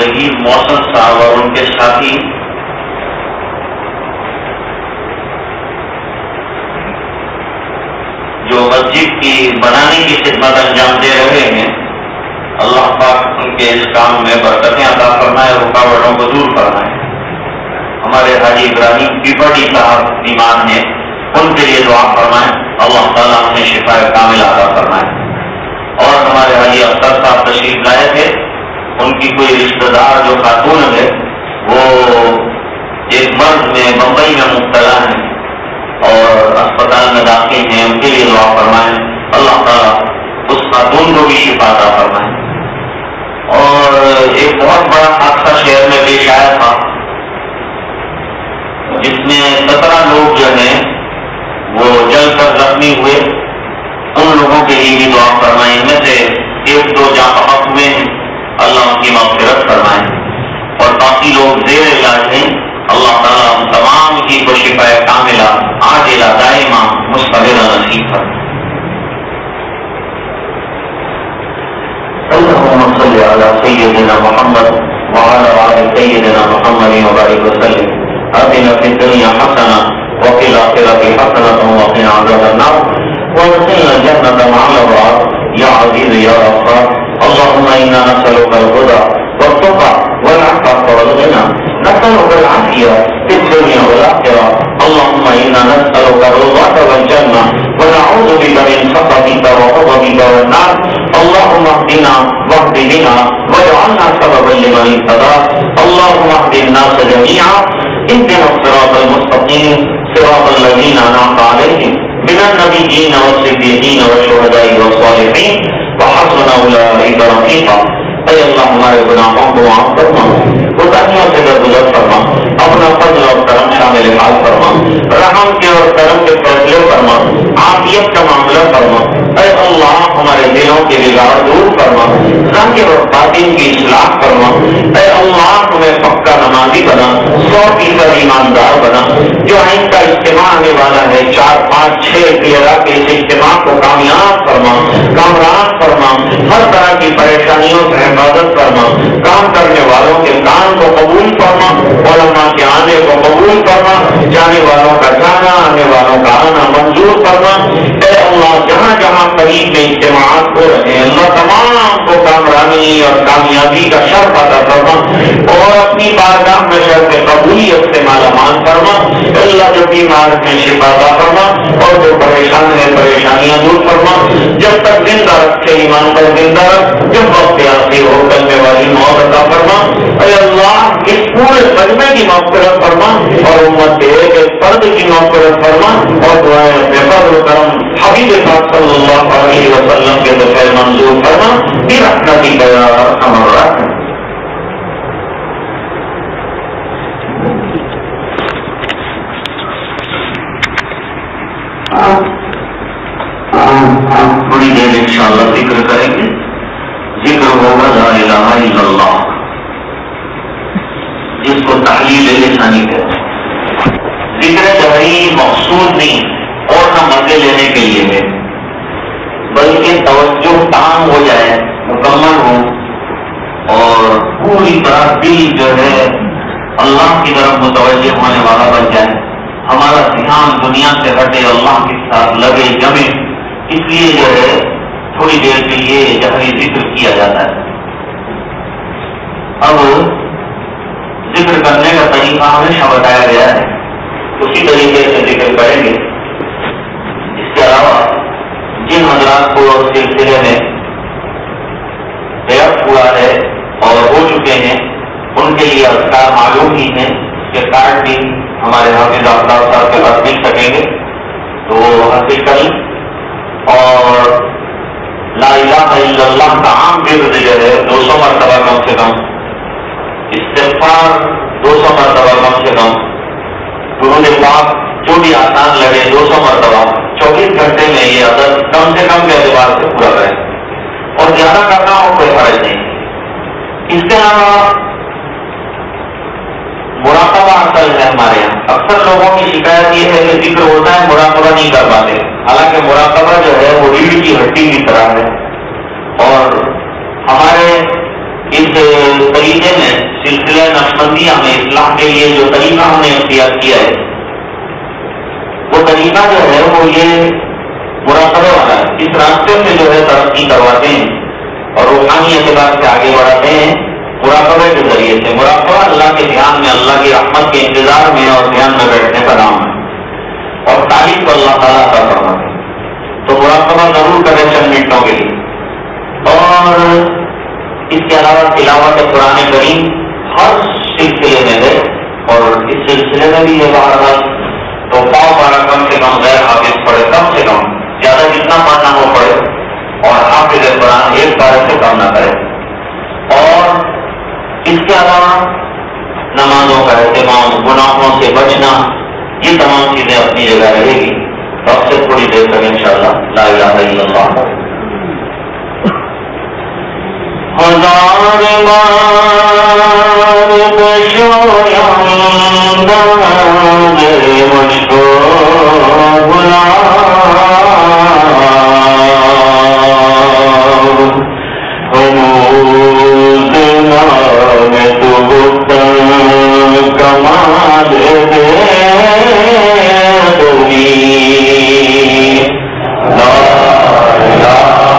ظہیر محسن صاحب اور ان کے ساتھی جو مسجد کی بنانے کی خدمت انجام دے رہے ہیں، اللہ پاک ان کے اس کام میں برکتیں عطا فرمائے، رکاوٹوں کو دور فرمائے. ہمارے حاجی ابراہیم پیپڑی صاحب بیمار ہیں، ان کے لیے دعا فرمائیں، اللہ تعالیٰ انہیں شفا کامل عطا فرمائے. اور ہمارے حاجی اختر صاحب تشریف لائے تھے، ان کی کوئی رشتہ دار جو خاتون ہے وہ ایک مرض میں بمبئی میں مبتلا ہیں اور اسپتال میں داخل ہیں، ان کے لیے دعا فرمائیں، اللہ تعالیٰ اس خاتون کو بھی شفا عطا فرمائے. اور ایک بہت بڑا حادثہ شہر میں پیش آیا تھا جس میں 17 لوگ جو ہیں وہ جل کر زخمی ہوئے، ان لوگوں کے لیے بھی دعا فرمائیں. ان میں سے 1-2 جاں بحق ہوئے ہیں، اللہ ان کی مغفرت فرمائے، اور باقی لوگ زیر علاج ہیں، اللہ تعالیٰ ہم تمام کی کو شفا کاملہ عاجلہ دائمہ مستمرہ نصیب فرمائے. اللهم صل على سيدنا محمد وعلى آل سيدنا محمد وبارك وسلم. آتنا في الدنيا حسنة وفي الآخرة حسنة وقنا عذاب النار وادخلنا الجنة مع الأبرار يا عزيز يا غفار. اللهم إنا نسألك الهدى والتقى والعفاف والغنى، نسألك العافية في الدنيا والآخرة. اللهم إنا نسألك رضاك والجنة ونعوذ بك من سخطك وغضبك والنار. اللهم اهدنا واهد بنا واجعلنا سببا لمن اهتدى. اللهم اهد الناس جميعا، اهدنا الصراط المستقيم صراط الذين أنعمت عليهم من النبيين والصديقين والشهداء والصالحين وحسن أولئك رفيقا. اے اللہ ہمارے گناہوں کو معاف فرما، کوتاہیوں سے درگزر فرما، اپنا فضل اور کرم شامل حال فرما، رحم کے اور کرم کے فیصلے فرما، عافیت کا معاملہ فرما. اے اللہ ہمارے دلوں کے بگاڑ دور فرما، ظاہر اور باطن کی اصلاح فرما. اے اللہ ہمیں پکا نمازی بنا، 100% ایماندار بنا. جو آئندہ اجتماع آنے والا ہے 4, 5, 6 13 کے اس اجتماع کو کامیاب فرما، کامران فرما، ہر طرح کی پریشانیوں سے حفاظت فرما. کام کرنے والوں کے کام کو قبول فرما، علماء کے آنے کو قبول فرما، جانے والوں کا جانا، آنے والوں کا آنا منظور فرما. اے اللہ جہاں جہاں قریب میں اجتماعات ہو رہے ہیں، اللہ تمام کو کامرانی اور کامیابی کا شرف عطا فرما اور اپنی بارگاہ میں شرف قبولیت سے مالا مال فرما. اللہ جو بیمار ہیں شفا عطا فرما اور جو پریشان ہیں پریشانیاں دور فرما. جب تک زندہ رکھے ایمان پر زندہ رکھ، جب وقت آتی ہو کرنے والی موت عطا فرما. اے اللہ اس پورے مجمع کی مغفرت فرما اور امت کے ایک فرد کی مغفرت فرما اور دعائیں اپنے فضل و کرم حبیب پاک صلی اللہ علیہ وسلم کے دفعہ منظور فرما. برحمتک یا ارحم الراحمین. تھوڑی دیر انشاءاللہ ذکر کریں گے. ذکر ہوگا لا الہ الا اللہ، جس کو تحلیل لسانی کہتے ہیں. ذکر جہری مقصود نہیں اور نہ مزے لینے کے لیے ہے، بلکہ توجہ تام ہو جائے، مکمل ہو اور پوری طرح دل جو ہے اللہ کی طرف متوجہ ہونے والا بن جائے. ہمارا دھیان دنیا سے ہٹے، اللہ کے ساتھ لگے جمے. اس لیے جو ہے تھوڑی دیر کے لیے جہری ذکر کیا جاتا ہے. اب ذکر کرنے کا طریقہ ہمیشہ بتایا گیا ہے، اسی طریقے سے ذکر کریں گے. اس کے علاوہ جن حضرات کو سلسلے میں ہوا ہے اور ہو چکے ہیں ان کے لیے اذکار معلوم ہی ہیں، کہ کارڈ بھی ہمارے حافظ آفتاب صاحب کے پاس مل سکیں گے تو وہ حاصل کریں، اور لا الہ الا اللہ کا عام ورد جو ہے 200 مرتبہ کم سے کم، استغفار 200 مرتبہ کم سے کم، درود پاک جو بھی آسان لگے 200 مرتبہ 24 گھنٹے میں یہ عدد کم سے کم کے اعتبار سے پورا کریں، اور زیادہ کرنا ہو کوئی حرج نہیں۔ اس کے علاوہ مراقبہ اصل ہے ہمارے یہاں، اکثر لوگوں کی شکایت یہ ہے کہ ذکر ہوتا ہے مراقبہ نہیں کر پاتے، حالانکہ مراقبہ جو ہے وہ ریڑھ کی ہڈی کی طرح ہے، اور ہمارے اس طریقے میں سلسلہ نقشبندیہ میں اصلاح کے لیے جو طریقہ ہم نے اختیار کیا ہے وہ طریقہ جو ہے وہ یہ مراقبہ والا ہے، اس راستے سے جو ہے ترقی کرواتے ہیں اور روحانی اعتبار سے آگے بڑھاتے ہیں مراقبے کے ذریعے سے۔ مراقبہ اللہ کے دھیان میں، اللہ کی رحمت کے انتظار میں اور دھیان میں بیٹھنے کا نام ہے، اور تعریف کو اللہ تعالیٰ کا فرمان ہے، تو مراقبہ ضرور کریں چند منٹوں کے لیے۔ اور اس کے علاوہ تلاوت قرآن کریم ہر سلسلے میں ہے، اور اس سلسلے میں بھی ہے بہرحال تو پاؤ پارا کم سے کم غیر حافظ پڑھے، کم سے کم، زیادہ جتنا پڑھنا ہو پڑھے، اور حافظ قرآن ایک پارے سے کم نہ کرے۔ اور اس کے علاوہ نمازوں کا اہتمام، گناہوں سے بچنا، یہ تمام چیزیں اپنی جگہ رہے گی۔ تو اب سے تھوڑی دیر تک انشاءاللہ لا الہ الا اللہ۔ ہزار بار بشویم داد مجھکو غلام، ہنوز نام تو گفتن کمال دے دنی، لا الہ الا اللہ،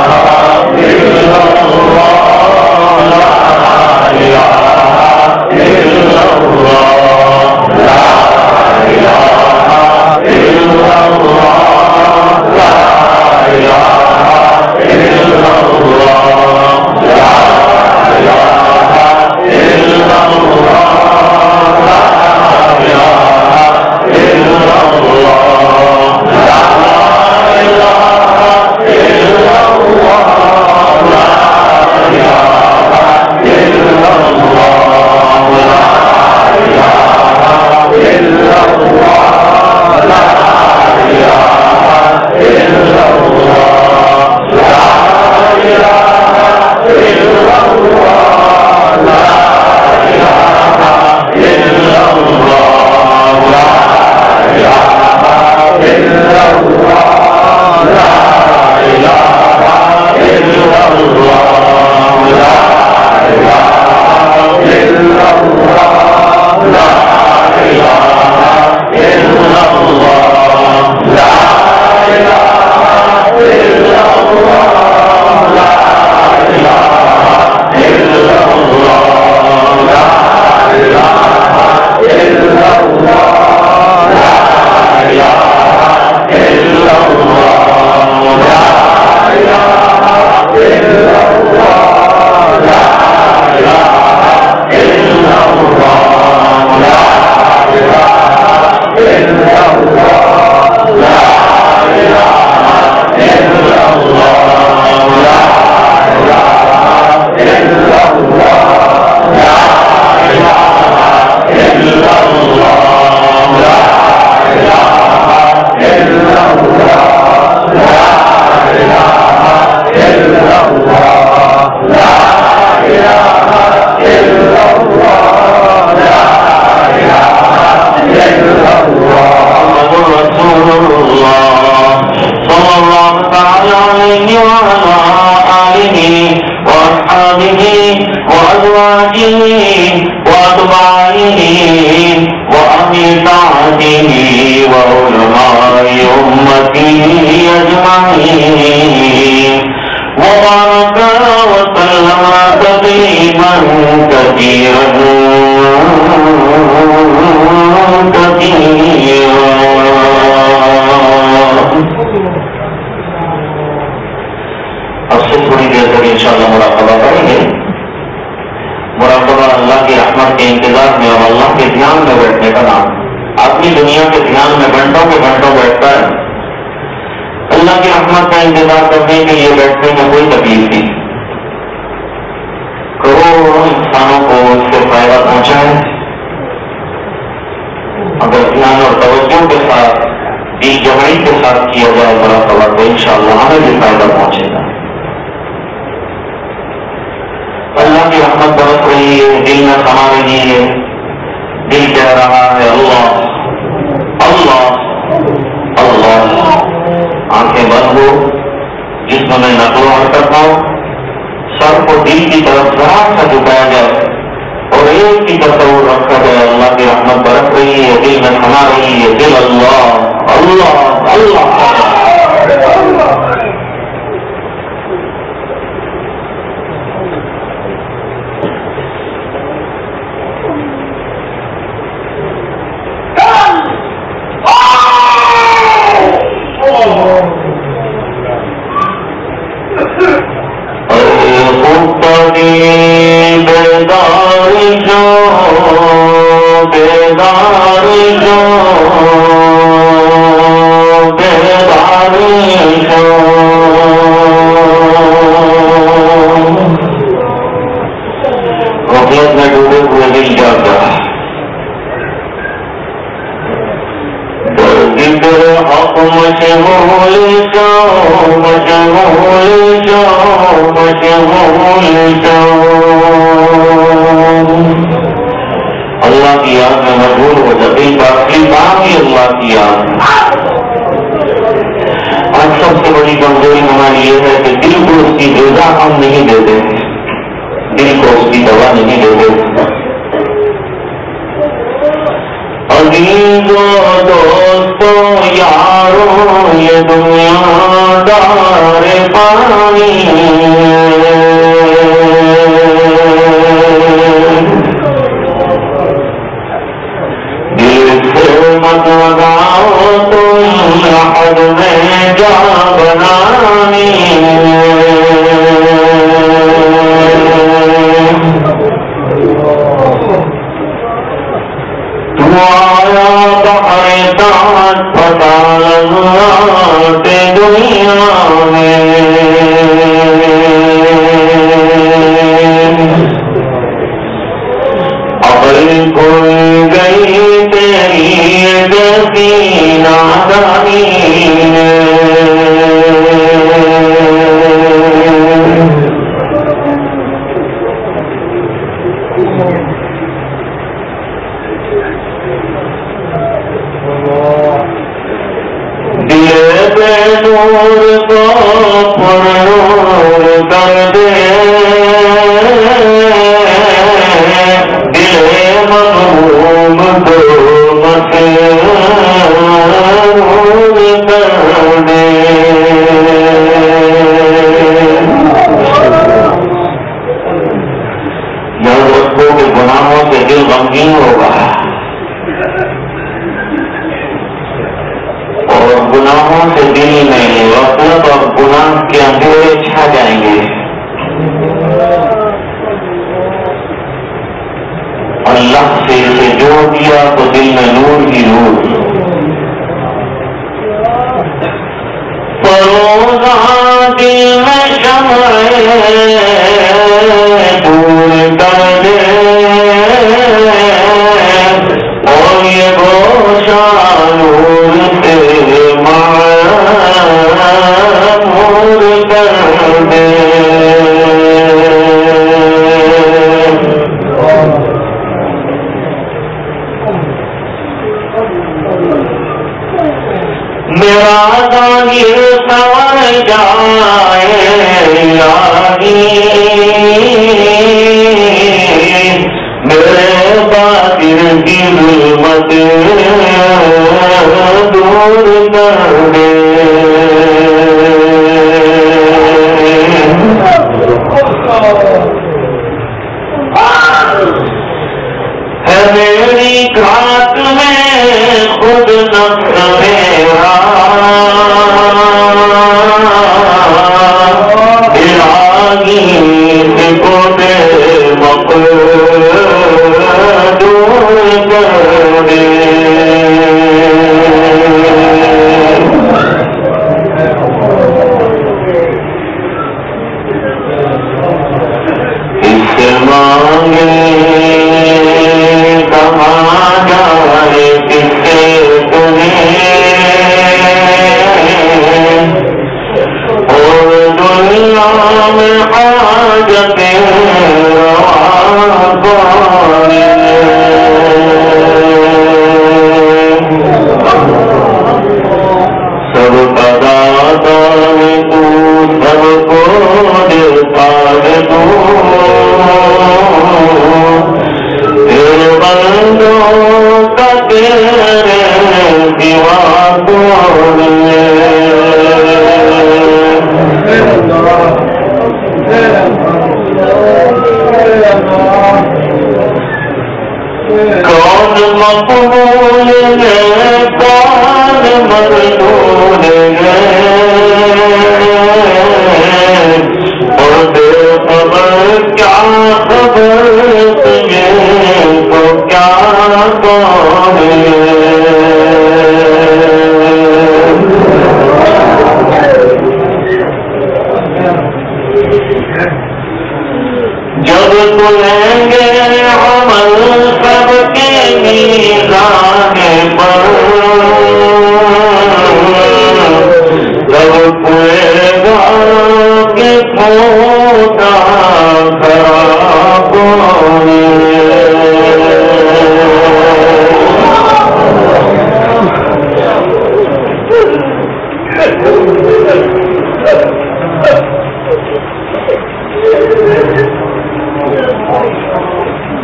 اب سے تھوڑی دیر تک انشاءاللہ مراقبہ کریں گے، رحمت کے انتظار میں اور اللہ کے دھیان میں بیٹھنے کا نام. اپنی دنیا کے دھیان میں گھنٹوں کے گھنٹوں بیٹھتا ہے, اللہ کی رحمت کا انتظار کرنے کے لیے بیٹھنے میں کوئی تکلیف نہیں. کروڑوں انسانوں کو اس سے فائدہ پہنچا ہے. اگر دھیان اور توجہ کے ساتھ دل جمعی کے ساتھ کیا جائے بڑا سوال تو انشاءاللہ ہمیں بھی فائدہ پہنچے گا. اللہ کی رحمت برس رہی ہے, دل میں سما رہی ہے, دل کہہ رہا ہے اللہ اللہ اللہ. آنکھیں بند ہو, جسم میں نقل و حرکت ہو, سر کو دل کی طرف ذرا سا جھکایا جائے اور ایک ہی تصور رکھا جائے اللہ کی رحمت برس رہی ہے, دل میں سما رہی ہے, دل اللہ اللہ اللہ. اللہ کی یاد میں مشغول ہو جاتے ہیں. باقی کام ہی اللہ کی یاد. آج سب سے بڑی کمزوری ہماری یہ ہے کہ دل کو اس کی غذا ہم نہیں دیتے, دل کو اس کی دوا نہیں دیتے. عزیزوں دوستوں یاروں یہ دنیا دار پانی, دل سے مت لگاؤ تم حد میں جا بنانی. تمہارا بحر تاج پتال دنیا میں, عقل کھل گئی تیری جیسی نادانی نور کو پرنور کر دے, دل محبوب کو مسرور کر دے. یاد رکھو کہ گناہوں سے دل غمگین ہوگا اور گناہوں سے دل میں غفلت اور گناہ کے اندھیرے چھا جائیں گے. اللہ سے اسے جوڑ دیا تو دل میں نور ہی نور. فروزہ دل میں شمع دور کر دے اور یہ گوشہ نور سے میرا ظاہر سنور جائے میرے باطن کی ظلمت دور کر دے. ہے میری رات میں خود نفس میرا الہی کو دے مقبول جب تلیں گے عمل سب کے میزان پر، جب کوئے گا کہ کھوٹا خراب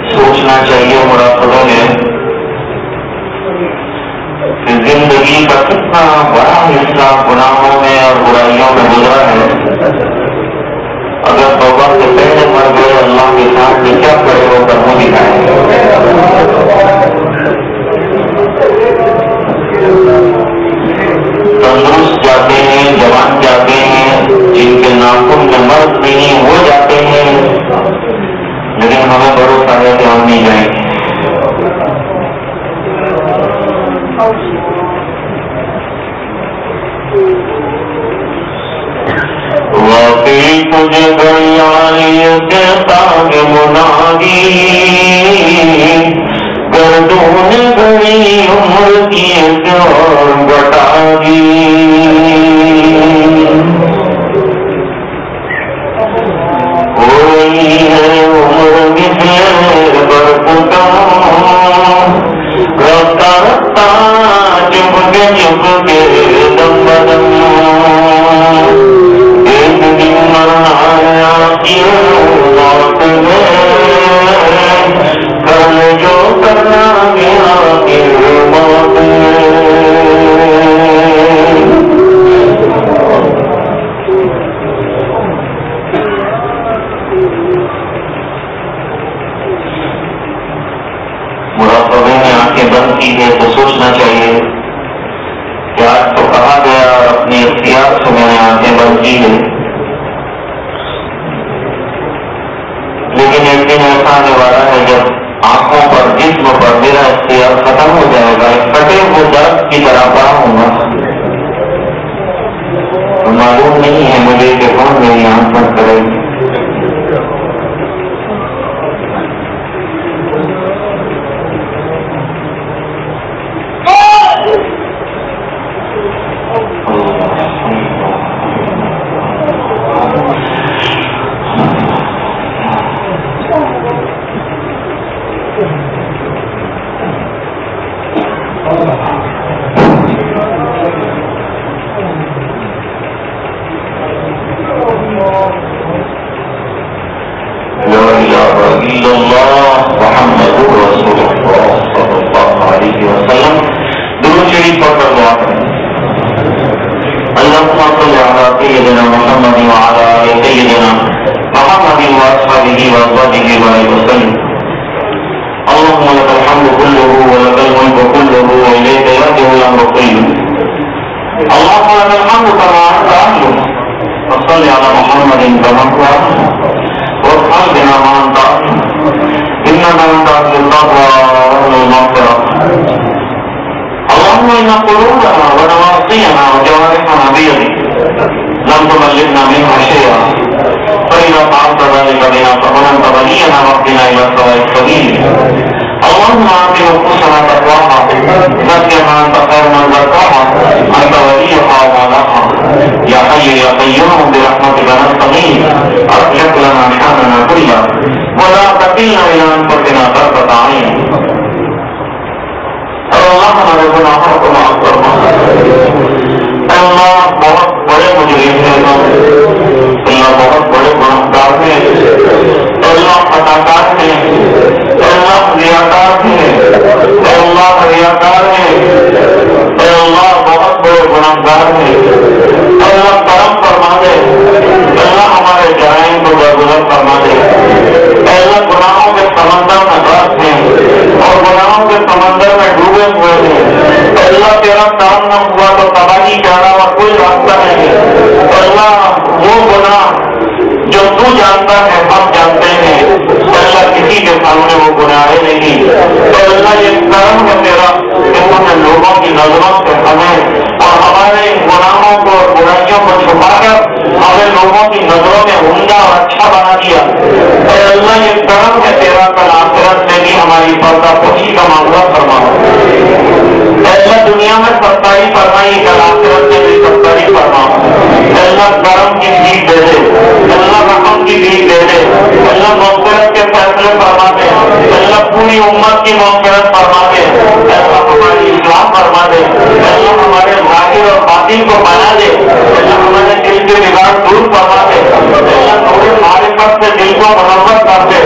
سوچنا چاہیے مراقبہ میں کہ زندگی کا کتنا بڑا حصہ گناہوں میں اور برائیوں میں گزرا ہے. اگر توبہ سے پہلے مر گئے اللہ کے سامنے کیا کرے وہ کرنا دکھائے. تندرست جاتے ہیں، جوان جاتے ہیں، جن کے ناخن میں مرض نہیں وہ جاتے ہیں، لیکن ہمیں بھروسہ ہے کہ ہم نہیں جائیں گے. واقعی تجھے گیالی کے تاج منادی، گردون گھڑی عمر کی جان بٹا دی. کوئی ہے عمر مثل برف کا، رفتہ رفتہ چپ کے دم بدم. ایک دن مرنا آیا کی موت میں، کل جو کرنا گیا کی موت میں. مراقبے میں آنکھیں بند کی ہے تو سوچنا چاہیے کہ آج تو کہا گیا اور اپنی اختیار سے میں نے آنکھیں بند کی ہے، لیکن ایک دن ایسا آنے والا ہے جب آنکھوں پر جسم پر میرا اختیار ختم ہو جائے گا، ایک کٹے ہوئے درخت کی طرح پڑا ہوں گا. معلوم نہیں ہے مجھے کہ کون میری آنکھ بند کرے گی. اللہ یہ کرم ہے تیرا کہ تو نے لوگوں کی نظروں سے ہمیں اور ہمارے گناہوں کو اور برائیوں کو چھپا کر ہمیں لوگوں کی نظروں میں عمدہ اور اچھا بنا دیا. اے اللہ یہ کرم ہے تیرا کل آخرت میں بھی ہماری پردہ پوشی کا معاملہ فرماؤ. اے اللہ دنیا میں ستاری فرمائی کل آخرت میں بھی ستاری فرماؤ. اے اللہ کرم کی بھیک دے دے, اللہ رحم کی بھیک دے دے, اللہ مغفرت کے فیصلے فرما دے, اللہ پوری امت کی مغفرت فرما دے, اللہ ہماری اصلاح فرما دے, اللہ ہمارے ظاہر اور باطن کو بنا دے, اللہ ہمارے دل کے بگاڑ دور فرما دے, اللہ تھوڑے معرفت سے دل کو منور کر دے.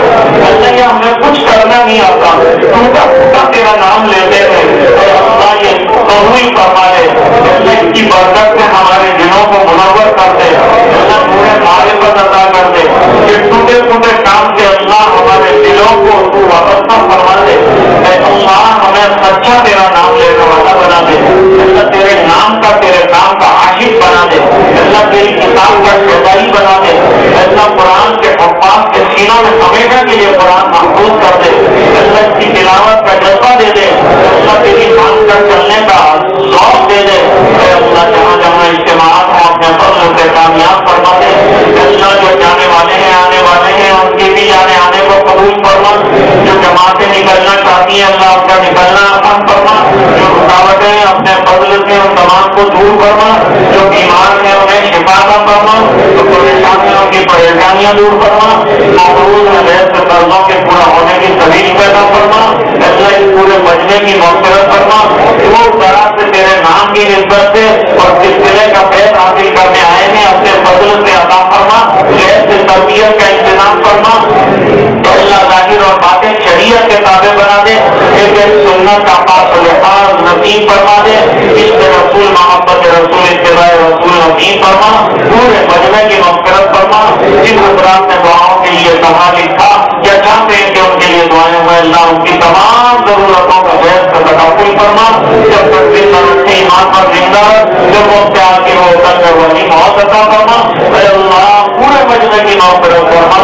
اللہ یہ ہمیں کچھ کرنا نہیں آتا, ٹوٹا تیرا نام لیتے ہیں, اللہ یہ قبول فرما دے. اللہ اس کی برکت سے ہمارے دلوں کو منور کر دے, اللہ پورے معرفت عطا کر دے. یہ ٹوٹے پھوٹے کام سے اللہ ہمارے دلوں کو تو وابستہ فرما دے. اے اللہ ہمیں سچا تیرا نام لینے والا بنا دے. اللہ تیرے نام کا تیرے کام کا عاشق بنا دے. اللہ تیری کتاب کا شہدائی بنا دے. اللہ قرآن کے حفاظ کے سینوں میں ہمیشہ کے لیے قرآن محفوظ کر دے. اللہ اس کی تلاوت کا جذبہ دے دے. اللہ تیری مان کر چلنے کا ذوق دے دے. اے اللہ جہاں جہاں اجتماعات ہوں اپنے فضل سے کامیاب فرما دے. اللہ جو جانے والے ہیں آنے والے ہیں ان کے بھی جانے آنے کو قبول فرما. جو جماعتیں نکلنا چاہتی ہیں اللہ آپ کا نکلنا آسان فرما. جو رکاوٹیں اپنے فضل سے ان تمام کو دور فرما. جو بیمار ہیں انہیں شفا عطا فرما. جو پریشانیوں کی پریشانیاں دور فرما. مقروض ہے غیر سے قرضوں کے پورا ہونے کی سبیل پیدا فرما. اللہ اس پورے مجمع کی مغفرت فرما. وہ طرح سے تیرے نام کی نسبت سے اور سلسلے کا فیض حاصل کرنے آئے ہیں اپنے فضل سے عطا فرما. غیر سے تربیت کا انتظام فرما. تو اللہ ظاہر اور باطن شریعت کے تابع بنا دے. ایک سنت کا پاس لحاظ نصیب فرما دے. اس میں رسول محبت رسول اتباع رسول نصیب فرما. پورے مجمع کی مغفرت فرما. جن حضرات نے دعاؤں کے لیے کہا لکھا یا چاہتے ہیں کہ ان کے لیے دعائیں ہوئے اللہ ان کی تمام ضرورتوں کا غیر سے تکافل فرما. جب تک دل نہ رکھے ایمان پر زندہ جب وہ پیار کی وہ وہی موت عطا فرما. اے اللہ پورے مجمع کی مغفرت فرما.